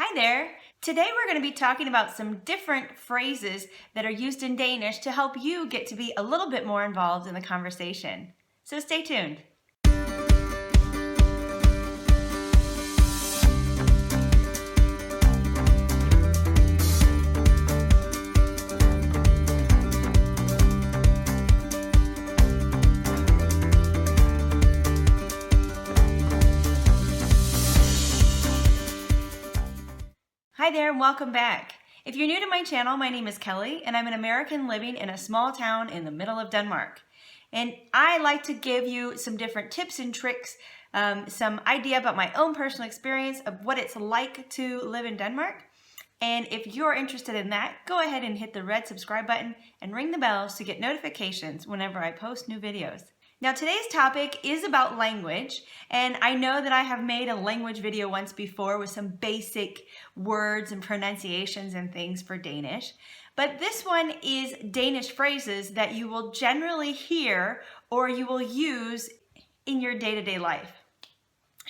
Hi there! Today we're going to be talking about some different phrases that are used in Danish to help you get to be a little bit more involved in the conversation. So stay tuned. Hi there and welcome back. If you're new to my channel, my name is Kelly and I'm an American living in a small town in the middle of Denmark. And I like to give you some different tips and tricks, some idea about my own personal experience of what it's like to live in Denmark. And if you're interested in that, go ahead and hit the red subscribe button and ring the bells to get notifications whenever I post new videos. Now today's topic is about language, and I know that I have made a language video once before with some basic words and pronunciations and things for Danish, but this one is Danish phrases that you will generally hear or you will use in your day-to-day life.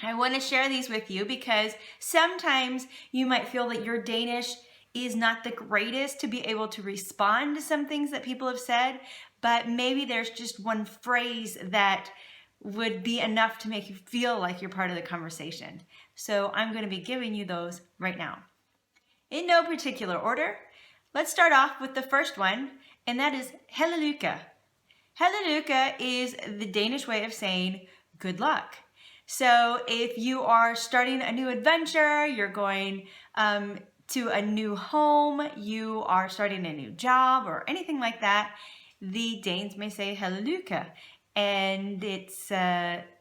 I want to share these with you because sometimes you might feel that your Danish is not the greatest to be able to respond to some things that people have said, but maybe there's just one phrase that would be enough to make you feel like you're part of the conversation. So I'm going to be giving you those right now. In no particular order, let's start off with the first one, and that is held og lykke. Held og lykke is the Danish way of saying good luck. So if you are starting a new adventure, you're going to a new home, you are starting a new job or anything like that, the Danes may say held og lykke, and it's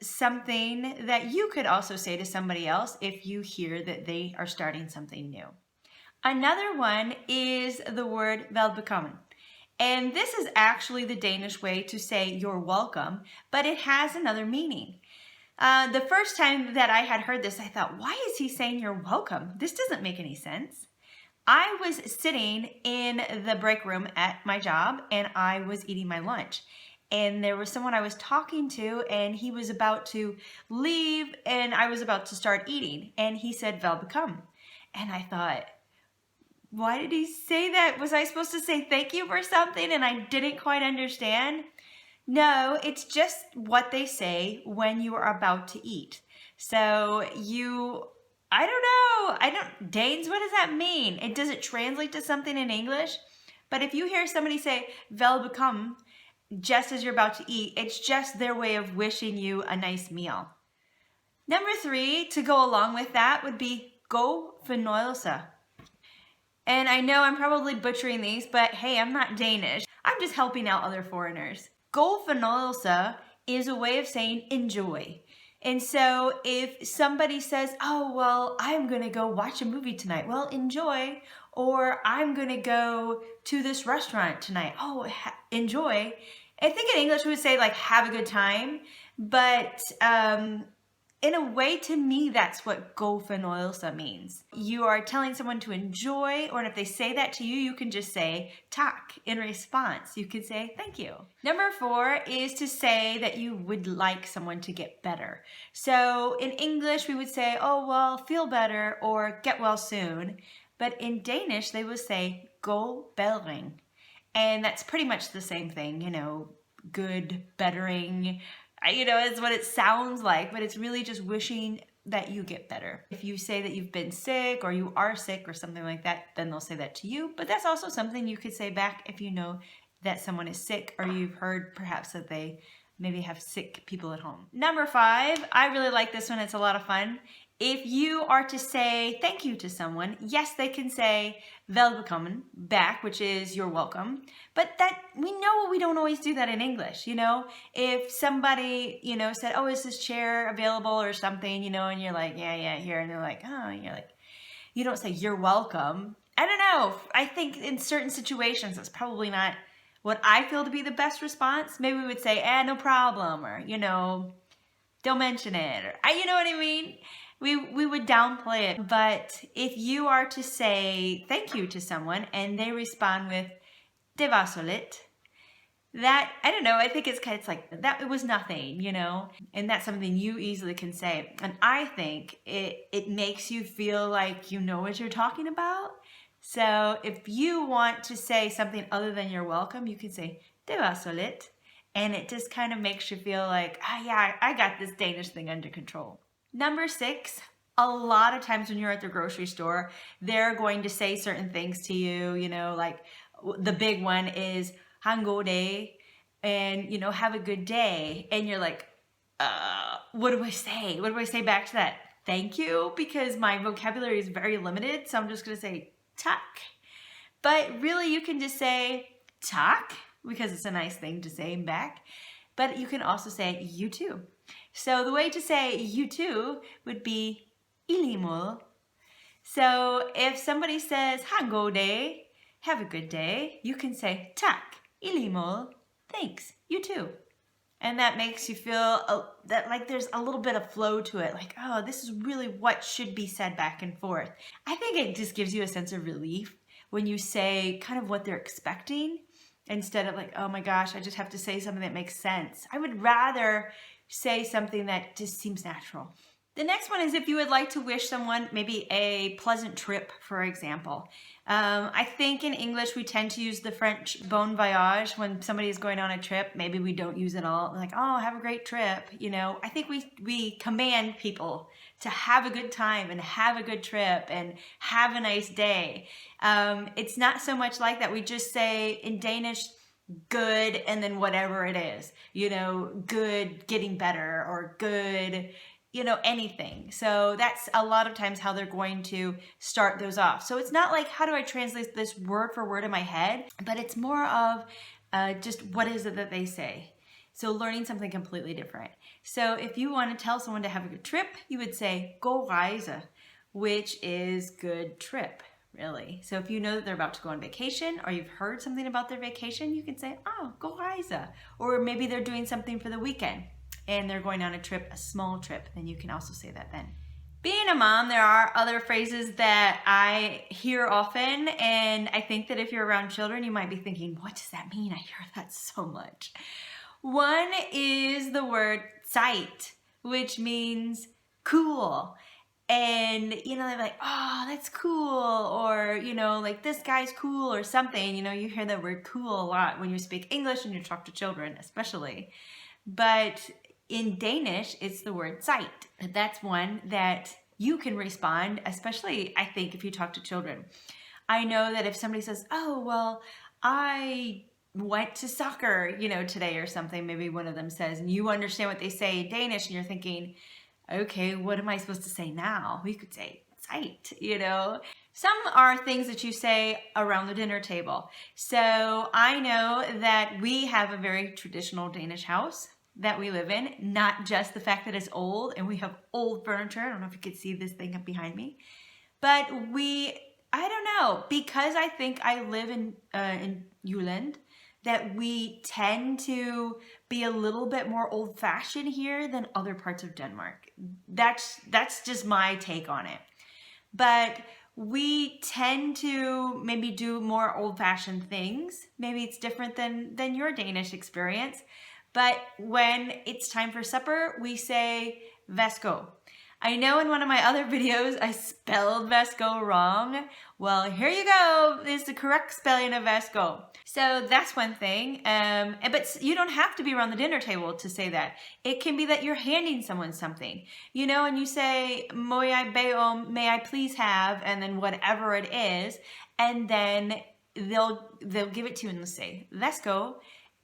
something that you could also say to somebody else if you hear that they are starting something new. Another one is the word velbekomme, and this is actually the Danish way to say you're welcome, but it has another meaning. The first time that I had heard this, I thought, why is he saying you're welcome? This doesn't make any sense. I was sitting in the break room at my job and I was eating my lunch. And there was someone I was talking to and he was about to leave and I was about to start eating. And he said, velbekomme. And I thought, why did he say that? Was I supposed to say thank you for something and I didn't quite understand? No, it's just what they say when you are about to eat. So I don't know, Danes, what does that mean? Does it translate to something in English? But if you hear somebody say velbekomme just as you're about to eat, it's just their way of wishing you a nice meal. Number 3, to go along with that, would be god fornøjelse. And I know I'm probably butchering these, but hey, I'm not Danish. I'm just helping out other foreigners. God fornøjelse is a way of saying enjoy. And so if somebody says, oh, well, I'm going to go watch a movie tonight. Well, enjoy. Or I'm going to go to this restaurant tonight. Oh, enjoy. I think in English we would say like have a good time. But in a way, to me, that's what god fornøjelse means. You are telling someone to enjoy, or if they say that to you, you can just say tak in response. You could say thank you. Number 4 is to say that you would like someone to get better. So in English, we would say, oh, well, feel better or get well soon. But in Danish, they would say god bedring. And that's pretty much the same thing, good, bettering. It's what it sounds like, but it's really just wishing that you get better. If you say that you've been sick or you are sick or something like that, then they'll say that to you. But that's also something you could say back if you know that someone is sick or you've heard perhaps that they maybe have sick people at home. Number 5, I really like this one. It's a lot of fun. If you are to say thank you to someone, yes, they can say velbekomme back, which is you're welcome. But that we know we don't always do that in English, If somebody, said, oh, is this chair available or something, and you're like, yeah, here. And they're like, oh, and you're like, you don't say you're welcome. I don't know. I think in certain situations, it's probably not what I feel to be the best response. Maybe we would say, no problem, or, don't mention it, or, you know what I mean? We would downplay it. But if you are to say thank you to someone and they respond with det var så lidt, That, I don't know, I think it's like that, it was nothing, you know, and that's something you easily can say. And I think it makes you feel like you know what you're talking about. So if you want to say something other than you're welcome, you can say det var så lidt. And it just kind of makes you feel like, ah, yeah, I got this Danish thing under control. Number 6, a lot of times when you're at the grocery store, they're going to say certain things to you, you know, like the big one is "han god day," and, you know, have a good day. And you're like, what do I say? What do I say back to that? Thank you, because my vocabulary is very limited. So I'm just going to say tak. But really, you can just say tak, because it's a nice thing to say back. But you can also say you too. So the way to say you too would be i lige måde. So if somebody says "han god day," have a good day, you can say tak, i lige måde, thanks, you too. And that makes you feel that like there's a little bit of flow to it, like, oh, this is really what should be said back and forth. I think it just gives you a sense of relief when you say kind of what they're expecting, instead of like, oh my gosh, I just have to say something that makes sense. I would rather say something that just seems natural. The next one is if you would like to wish someone maybe a pleasant trip, for example. I think in English we tend to use the French bon voyage when somebody is going on a trip. Maybe we don't use it all. Like, oh, have a great trip. You know, I think we command people to have a good time and have a good trip and have a nice day. It's not so much like that. We just say in Danish, good, and then whatever it is, you know, good getting better, or good, you know, anything. So that's a lot of times how they're going to start those off. So it's not like, how do I translate this word for word in my head? But it's more of just what is it that they say. So learning something completely different. So if you want to tell someone to have a good trip, you would say god rejse, which is good trip, really. So if you know that they're about to go on vacation, or you've heard something about their vacation, you can say, oh, god rejse. Or maybe they're doing something for the weekend and they're going on a trip, a small trip, then you can also say that then. Being a mom, there are other phrases that I hear often, and I think that if you're around children, you might be thinking, what does that mean? I hear that so much. One is the word "zeit," which means cool. And, you know, they're like, oh, that's cool. Or, you know, like, this guy's cool or something. You know, you hear the word cool a lot when you speak English and you talk to children, especially. But in Danish, it's the word "zeit." That's one that you can respond, especially, I think, if you talk to children. I know that if somebody says, oh, well, I went to soccer, you know, today or something, maybe one of them says, and you understand what they say in Danish, and you're thinking, okay, what am I supposed to say now? We could say "zeit," you know. Some are things that you say around the dinner table. So I know that we have a very traditional Danish house that we live in, not just the fact that it's old and we have old furniture. I don't know if you could see this thing up behind me, but I don't know, because I think I live in Jylland, that we tend to be a little bit more old-fashioned here than other parts of Denmark. That's just my take on it. But we tend to maybe do more old-fashioned things. Maybe it's different than your Danish experience. But when it's time for supper, we say "værsgo." I know in one of my other videos I spelled "værsgo" wrong. Well, here you go. It's the correct spelling of "værsgo." So that's one thing. But you don't have to be around the dinner table to say that. It can be that you're handing someone something, you know, and you say "må jeg bede om," may I please have, and then whatever it is, and then they'll give it to you and they'll say "værsgo."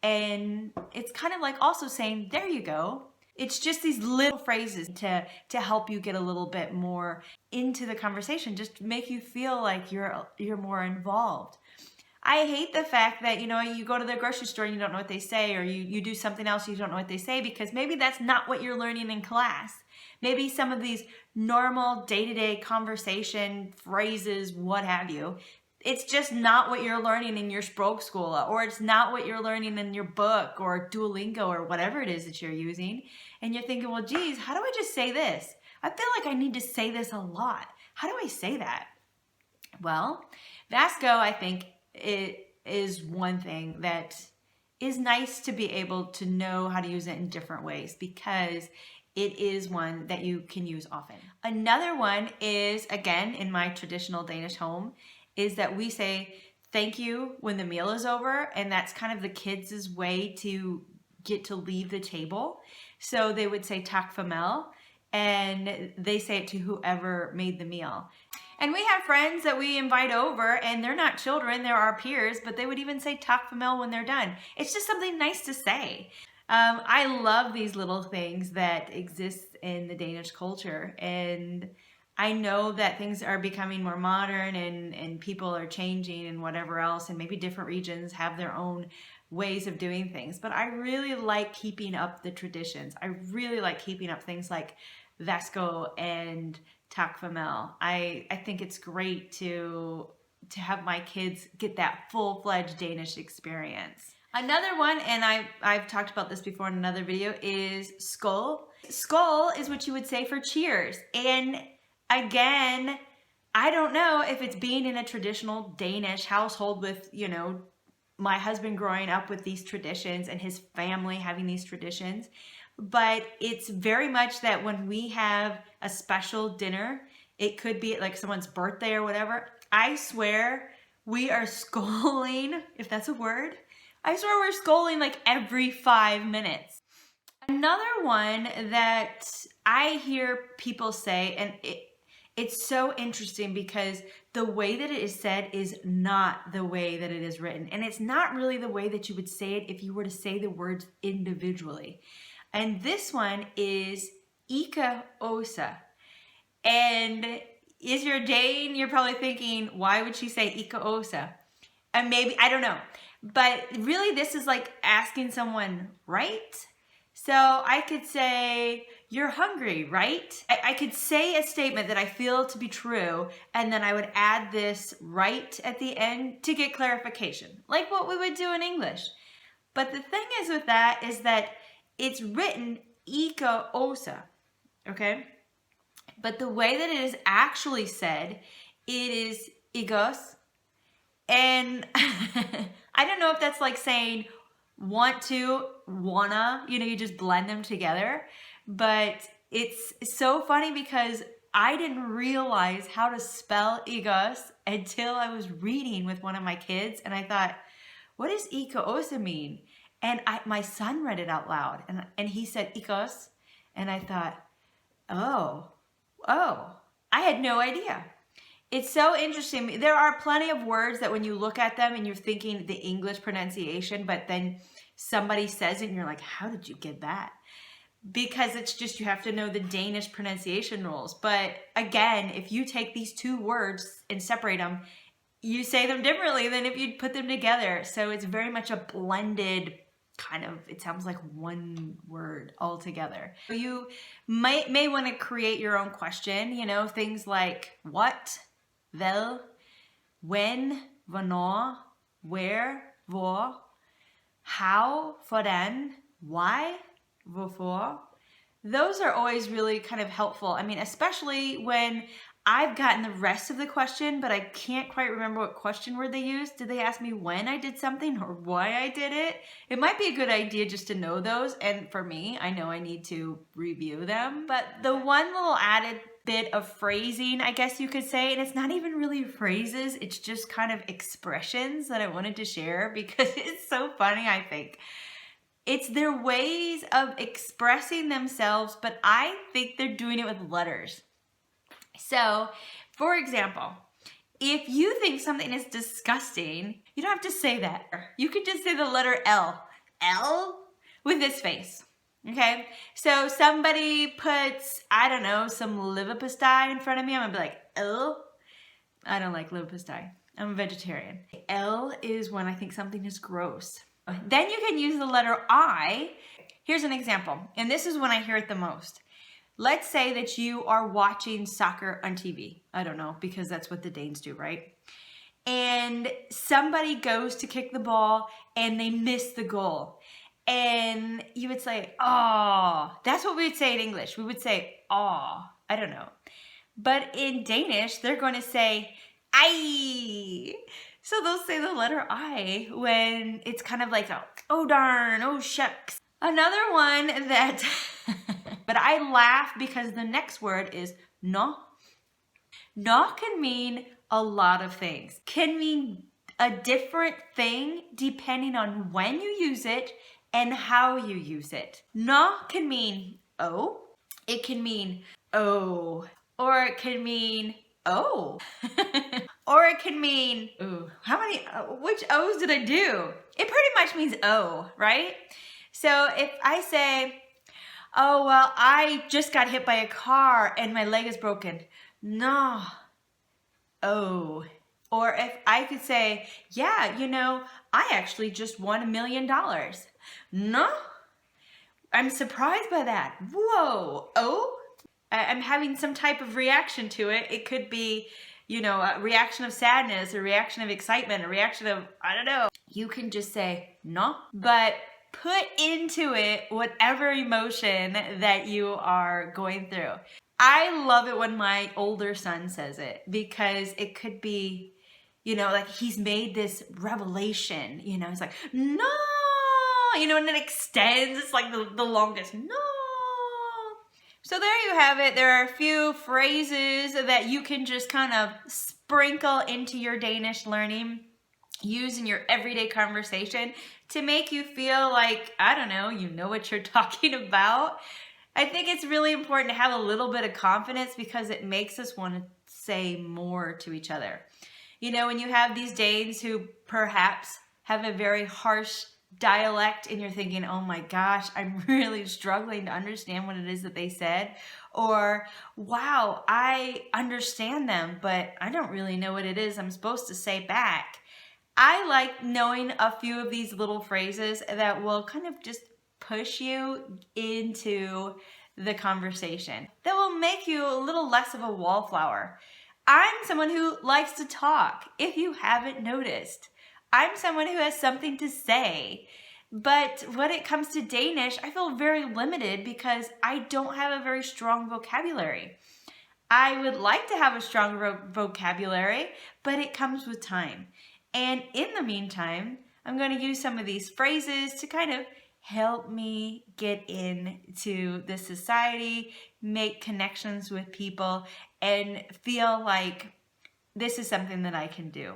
And it's kind of like also saying, there you go. It's just these little phrases to help you get a little bit more into the conversation, just to make you feel like you're more involved. I hate the fact that, you know, you go to the grocery store and you don't know what they say, or you do something else, you don't know what they say, because maybe that's not what you're learning in class. Maybe some of these normal day-to-day conversation phrases, what have you, it's just not what you're learning in your Sprogskole, or it's not what you're learning in your book or Duolingo or whatever it is that you're using. And you're thinking, well, geez, how do I just say this? I feel like I need to say this a lot. How do I say that? Well, "værsgo," I think, it is one thing that is nice to be able to know how to use it in different ways because it is one that you can use often. Another one is, again, in my traditional Danish home, is that we say thank you when the meal is over, and that's kind of the kids' way to get to leave the table. So they would say tak farvel, and they say it to whoever made the meal. And we have friends that we invite over, and they're not children, they're our peers, but they would even say tak farvel when they're done. It's just something nice to say. I love these little things that exist in the Danish culture, and I know that things are becoming more modern and people are changing and whatever else, and maybe different regions have their own ways of doing things, but I really like keeping up the traditions. I really like keeping up things like Vasco and tak farvel. I think it's great to have my kids get that full-fledged Danish experience. Another one, and I've talked about this before in another video, is skål. Skål is what you would say for cheers. And again, I don't know if it's being in a traditional Danish household with, you know, my husband growing up with these traditions and his family having these traditions, but it's very much that when we have a special dinner, it could be like someone's birthday or whatever, I swear we are skåling, if that's a word. I swear we're skåling like every 5 minutes. Another one that I hear people say, and it's so interesting because the way that it is said is not the way that it is written. And it's not really the way that you would say it if you were to say the words individually. And this one is Ika Osa. And if you're Dane, you're probably thinking, why would she say Ika Osa? And maybe, I don't know. But really this is like asking someone, right? So I could say, you're hungry, right? I could say a statement that I feel to be true, and then I would add this right at the end to get clarification, like what we would do in English. But the thing is with that is that it's written Ika Osa, okay? But the way that it is actually said, it is Igos. And I don't know if that's like saying want to, wanna, you know, you just blend them together. But it's so funny because I didn't realize how to spell Igos until I was reading with one of my kids. And I thought, what does Ika Osa mean? And my son read it out loud and he said Ikos. And I thought, oh, I had no idea. It's so interesting. There are plenty of words that when you look at them and you're thinking the English pronunciation, but then somebody says it and you're like, how did you get that? Because it's just, you have to know the Danish pronunciation rules. But again, if you take these two words and separate them, you say them differently than if you'd put them together. So it's very much a blended kind of, it sounds like one word altogether. You may want to create your own question, you know, things like what, vel, when, hvornår, where, hvor, how, hvordan, why, hvorfor. Those are always really kind of helpful. I mean, especially when I've gotten the rest of the question, but I can't quite remember what question word they used. Did they ask me when I did something or why I did it? It might be a good idea just to know those. And for me, I know I need to review them. But the one little added bit of phrasing, I guess you could say, and it's not even really phrases, it's just kind of expressions that I wanted to share because it's so funny, I think. It's their ways of expressing themselves, but I think they're doing it with letters. So, for example, if you think something is disgusting, you don't have to say that. You could just say the letter L. L with this face. Okay? So somebody puts, I don't know, some leverpastei in front of me. I'm going to be like, L. I don't like leverpastei. I'm a vegetarian. L is when I think something is gross. Then you can use the letter I. Here's an example. And this is when I hear it the most. Let's say that you are watching soccer on TV. I don't know, because that's what the Danes do, right? And somebody goes to kick the ball and they miss the goal. And you would say, oh, that's what we would say in English. We would say, oh, I don't know. But in Danish, they're going to say, I. So they'll say the letter I when it's kind of like, oh darn, oh shucks. Another one that, but I laugh because the next word is no. No can mean a lot of things. Can mean a different thing depending on when you use it and how you use it. No can mean oh. It can mean oh. Or it can mean oh. Or it can mean, ooh, how many, which O's did I do? It pretty much means oh, right? So if I say, oh, well, I just got hit by a car and my leg is broken. No. Oh. Or if I could say, yeah, you know, I actually just won $1 million. No. I'm surprised by that. Whoa. Oh. I'm having some type of reaction to it. It could be, you know, a reaction of sadness, a reaction of excitement, a reaction of, I don't know. You can just say no, but put into it whatever emotion that you are going through. I love it when my older son says it because it could be, you know, like he's made this revelation, you know, he's like, no, you know, and it extends. It's like the longest, no. So there you have it. There are a few phrases that you can just kind of sprinkle into your Danish learning, use in your everyday conversation to make you feel like, I don't know, you know what you're talking about. I think it's really important to have a little bit of confidence because it makes us want to say more to each other. You know, when you have these Danes who perhaps have a very harsh dialect and you're thinking, oh my gosh, I'm really struggling to understand what it is that they said, or wow, I understand them, but I don't really know what it is I'm supposed to say back. I like knowing a few of these little phrases that will kind of just push you into the conversation, that will make you a little less of a wallflower. I'm someone who likes to talk, if you haven't noticed. I'm someone who has something to say, but when it comes to Danish, I feel very limited because I don't have a very strong vocabulary. I would like to have a stronger vocabulary, but it comes with time. And in the meantime, I'm going to use some of these phrases to kind of help me get into the society, make connections with people, and feel like this is something that I can do.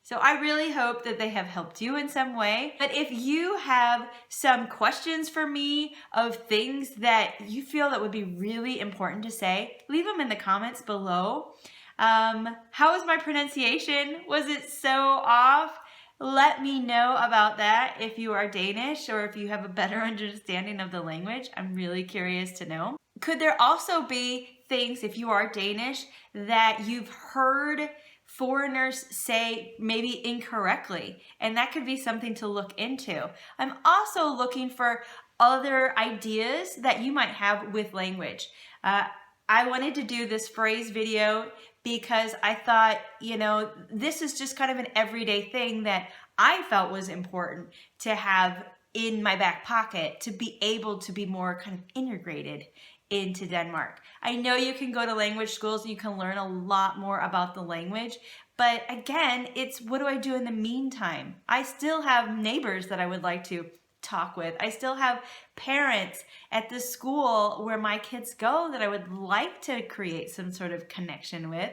So I really hope that they have helped you in some way. But if you have some questions for me of things that you feel that would be really important to say, leave them in the comments below. How was my pronunciation? Was it so off? Let me know about that if you are Danish or if you have a better understanding of the language. I'm really curious to know. Could there also be things, if you are Danish, that you've heard foreigners say maybe incorrectly? And that could be something to look into. I'm also looking for other ideas that you might have with language. I wanted to do this phrase video because I thought, you know, this is just kind of an everyday thing that I felt was important to have in my back pocket to be able to be more kind of integrated into Denmark. I know you can go to language schools and you can learn a lot more about the language, but again, it's what do I do in the meantime? I still have neighbors that I would like to talk with. I still have parents at the school where my kids go that I would like to create some sort of connection with.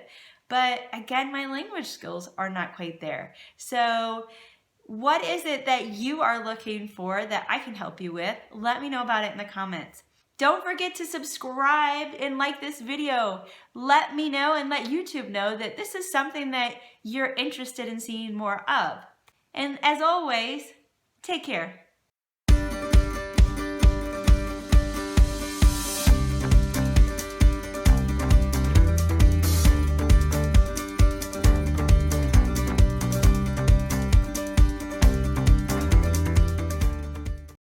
But again, my language skills are not quite there. So what is it that you are looking for that I can help you with? Let me know about it in the comments. Don't forget to subscribe and like this video. Let me know and let YouTube know that this is something that you're interested in seeing more of. And as always, take care.